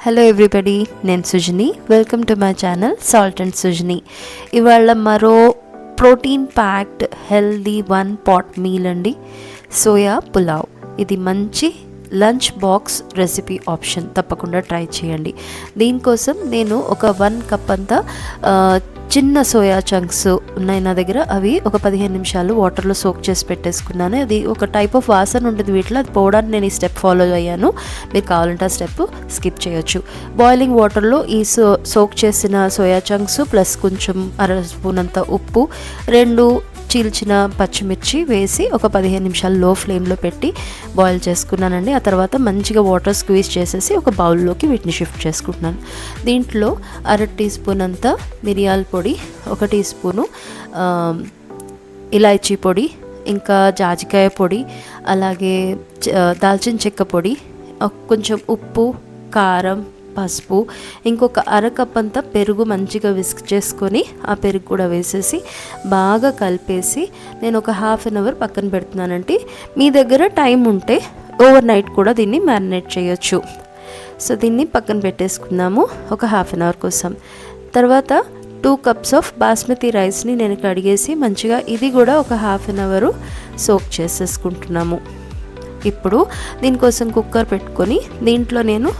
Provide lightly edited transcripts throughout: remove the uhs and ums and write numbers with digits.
Hello everybody, నేను Sujani. Welcome to my channel salt and Sujani. ఇవాళ మరో protein packed healthy 1 pot meal అండి, soya pulao. ఇది మంచి లంచ్ బాక్స్ రెసిపీ ఆప్షన్, తప్పకుండా ట్రై చేయండి. దీనికోసం నేను ఒక 1 కప్ అంతా చిన్న సోయా చంక్స్ ఉన్నాయి నా దగ్గర. అవి ఒక 15 నిమిషాలు వాటర్లో సోక్ చేసి పెట్టేసుకున్నాను. అది ఒక టైప్ ఆఫ్ వాసన ఉంటుంది వీటిలో, అది పోవడానికి నేను ఈ స్టెప్ ఫాలో అయ్యాను. మీరు కావాలంటే ఆ స్టెప్ స్కిప్ చేయొచ్చు. బాయిలింగ్ వాటర్లో ఈ సోక్ చేసిన సోయా చంక్స్ ప్లస్ కొంచెం 1/2 స్పూన్ అంత ఉప్పు, 2 చీల్చిన పచ్చిమిర్చి వేసి ఒక 15 నిమిషాలు లో ఫ్లేమ్లో పెట్టి బాయిల్ చేసుకున్నానండి. ఆ తర్వాత మంచిగా వాటర్ స్క్వీజ్ చేసేసి ఒక బౌల్లోకి వీటిని షిఫ్ట్ చేసుకుంటున్నాను. దీంట్లో 1/2 టీ స్పూన్ అంతా మిరియాల పొడి, 1 టీ స్పూను ఇలాచీ పొడి, ఇంకా జాజికాయ పొడి, అలాగే దాల్చిన చెక్క పొడి, కొంచెం ఉప్పు, కారం, పసుపు, ఇంకొక 1/2 కప్ అంతా పెరుగు మంచిగా విస్క్ చేసుకొని ఆ పెరుగు కూడా వేసేసి బాగా కలిపేసి నేను ఒక 1/2 అవర్ పక్కన పెడుతున్నానంటే, మీ దగ్గర టైం ఉంటే ఓవర్ నైట్ కూడా దీన్ని మ్యారినేట్ చేయొచ్చు. సో దీన్ని పక్కన పెట్టేసుకున్నాము ఒక 1/2 అవర్ కోసం. తర్వాత 2 కప్స్ ఆఫ్ బాస్మతి రైస్ని నేను కడిగేసి మంచిగా ఇది కూడా ఒక 1/2 అవర్ సోక్ చేసేసుకుంటున్నాము. ఇప్పుడు దీనికోసం కుక్కర్ పెట్టుకొని దీంట్లో నేను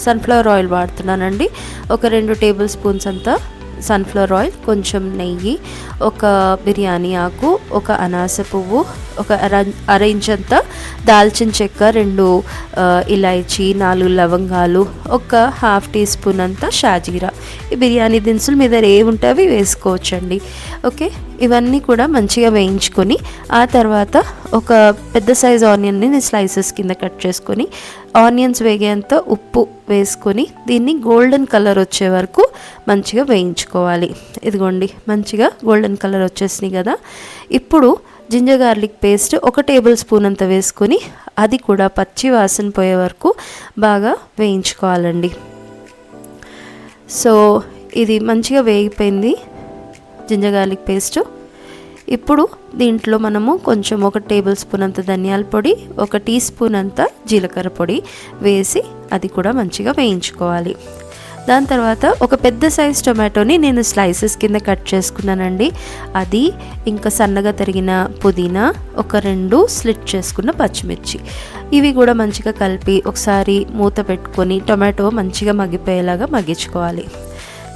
సన్ఫ్లవర్ ఆయిల్ వాడుతున్నానండి. ఒక 2 టేబుల్ స్పూన్స్ అంతా సన్ఫ్లవర్ ఆయిల్, కొంచెం నెయ్యి, ఒక బిర్యానీ ఆకు, ఒక అనాస పువ్వు, ఒక అర ఇంచ్ అంతా దాల్చిన చెక్క, 2 ఇలాచీ, 4 లవంగాలు, ఒక 1/2 టీ స్పూన్ అంతా షాజీరా. ఈ బిర్యానీ దినుసులు మీ దగ్గర ఏవి ఉంటే అవి వేసుకోవచ్చండి. ఓకే, ఇవన్నీ కూడా మంచిగా వేయించుకొని ఆ తర్వాత ఒక పెద్ద సైజ్ ఆనియన్ని నేను స్లైసెస్ కింద కట్ చేసుకొని ఆనియన్స్ వేగేంత ఉప్పు వేసుకొని దీన్ని గోల్డెన్ కలర్ వచ్చే వరకు మంచిగా వేయించుకోవాలి. ఇదిగోండి, మంచిగా గోల్డెన్ కలర్ వచ్చేసినాయి కదా. ఇప్పుడు ginger garlic paste 1 tablespoon అంత వేసుకొని అది కూడా పచ్చి వాసన పోయే వరకు బాగా వేయించుకోవాలండి. సో ఇది మంచిగా వేగిపోయింది జింజర్ గార్లిక్ పేస్ట్. ఇప్పుడు దీంట్లో మనము కొంచెం 1 టేబుల్ స్పూన్ అంత ధనియాల పొడి, 1 టీ స్పూన్ అంత జీలకర్ర పొడి వేసి అది కూడా మంచిగా వేయించుకోవాలి. దాని తర్వాత ఒక పెద్ద సైజ్ టొమాటోని నేను స్లైసెస్ కింద కట్ చేసుకున్నానండి. అది ఇంకా సన్నగా తరిగిన పుదీనా, ఒక 2 స్లిట్ చేసుకున్న పచ్చిమిర్చి, ఇవి కూడా మంచిగా కలిపి ఒకసారి మూత పెట్టుకొని టొమాటో మంచిగా మగ్గిపోయేలాగా మగ్గించుకోవాలి.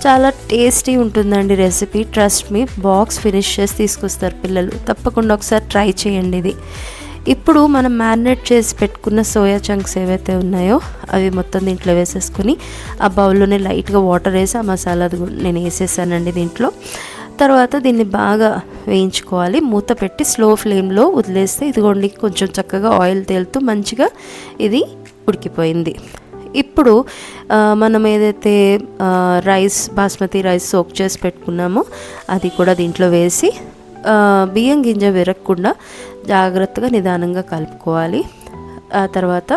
చాలా టేస్టీ ఉంటుందండి recipe, trust me. Box finish చేసి తీసుకొస్తారు పిల్లలు, తప్పకుండా ఒకసారి ట్రై చేయండి ఇది. ఇప్పుడు మనం మ్యారినేట్ చేసి పెట్టుకున్న సోయా చంక్స్ ఏవైతే ఉన్నాయో అవి మొత్తం దీంట్లో వేసేసుకొని ఆ బౌల్లోనే లైట్గా వాటర్ వేసి ఆ మసాలా నేను వేసేసానండి దీంట్లో. తర్వాత దీన్ని బాగా వేయించుకోవాలి. మూత పెట్టి స్లో ఫ్లేమ్లో వదిలేస్తే ఇదిగోండి కొంచెం చక్కగా ఆయిల్ తేలుతూ మంచిగా ఇది ఉడికిపోయింది. ఇప్పుడు మనం ఏదైతే బాస్మతి రైస్ సోక్ చేసి పెట్టుకున్నామో అది కూడా దీంట్లో వేసి బియ్యం గింజ విరగకుండా జాగ్రత్తగా నిదానంగా కలుపుకోవాలి. ఆ తర్వాత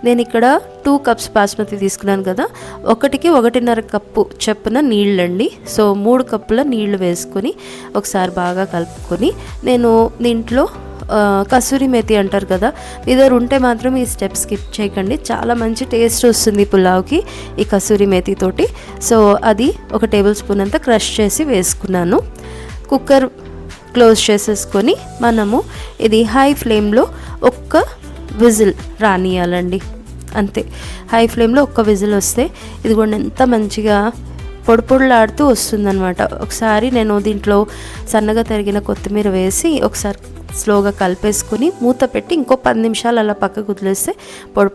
నేను ఇక్కడ 2 కప్స్ బాస్మతి తీసుకున్నాను కదా, 1కి 1.5 కప్పు చొప్పున నీళ్ళండి. సో 3 కప్పుల నీళ్లు వేసుకొని ఒకసారి బాగా కలుపుకొని నేను దీంట్లో కసూరి మేతి అంటారు కదా, మీ దగ్గర ఉంటే మాత్రం ఈ స్టెప్ స్కిప్ చేయకండి, చాలా మంచి టేస్ట్ వస్తుంది పులావ్కి ఈ కసూరి మేతి తోటి. సో అది 1 టేబుల్ స్పూన్ అంతా క్రష్ చేసి వేసుకున్నాను. కుక్కర్ క్లోజ్ చేసేసుకొని మనము ఇది హై ఫ్లేమ్లో 1 విజిల్ రానియాలండి, అంతే. హై ఫ్లేమ్లో 1 విజిల్ వస్తే ఇది కూడా ఎంత మంచిగా పొడిలాడుతూ వస్తుందన్నమాట. ఒకసారి నేను దీంట్లో సన్నగా తరిగిన కొత్తిమీర వేసి ఒకసారి స్లోగా కలిపేసుకొని మూత పెట్టి ఇంకో 10 నిమిషాలు అలా పక్కకు వదిలేస్తే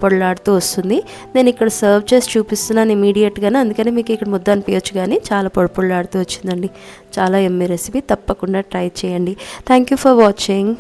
పొడిలాడుతూ వస్తుంది. నేను ఇక్కడ సర్వ్ చేసి చూపిస్తున్నాను ఇమీడియట్గానే, అందుకని మీకు ఇక్కడ ముద్ద అనిపించచ్చు, కానీ చాలా పొడిలాడుతూ వచ్చిందండి. చాలా యమ్మీ రెసిపీ, తప్పకుండా ట్రై చేయండి. Thank you for watching.